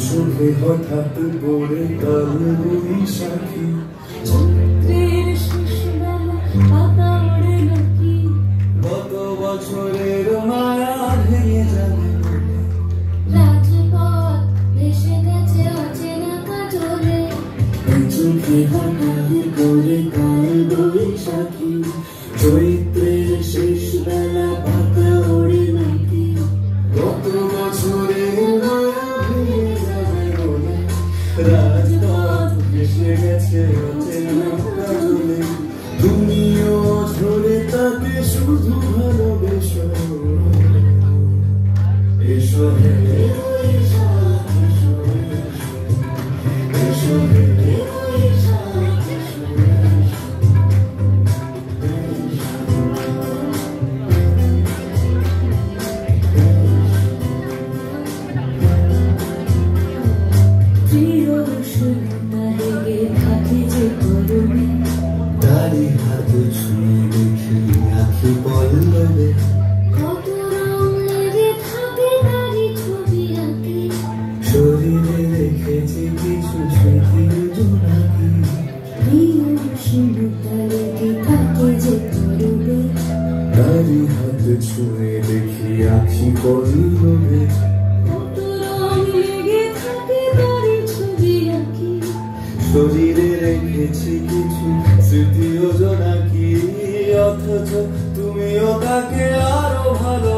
চোখে হঠাৎ করে কাল বৈশাখী গত বছরের মায়া ভেঙে যাবে রাজপথ ভেসে গেছে অচেনা কাজলে চোখে হঠাৎ করে কাল বৈশাখী চৈত্রের শেষ বেলা পাতা ওড়ে নাকি গত বছরের মায়া ভেঙে যাবে বলে রাজপথ ভেসে গেছে অচেনা কাজলে তুমিও ঝরে তাকে শুধু ভালোবেসো এসো হে এসো হে তারি হাত ছুঁয়ে দেখি আখি পল্লবে কত রং লেগে থাকে তারই ছবি আঁকি শরীরে রেখেছি কিছু স্মৃতির জোনাকি থাকে যে তরবে তারি হাত ছুঁয়ে দেখি আখি পল্লবে কত রং লেগে থাকে তারই ছবি আঁকি শরীরে রেখেছি কিছু স্মৃতি ও জোনাকি অথচ তুমিও তাকে আরো ভালো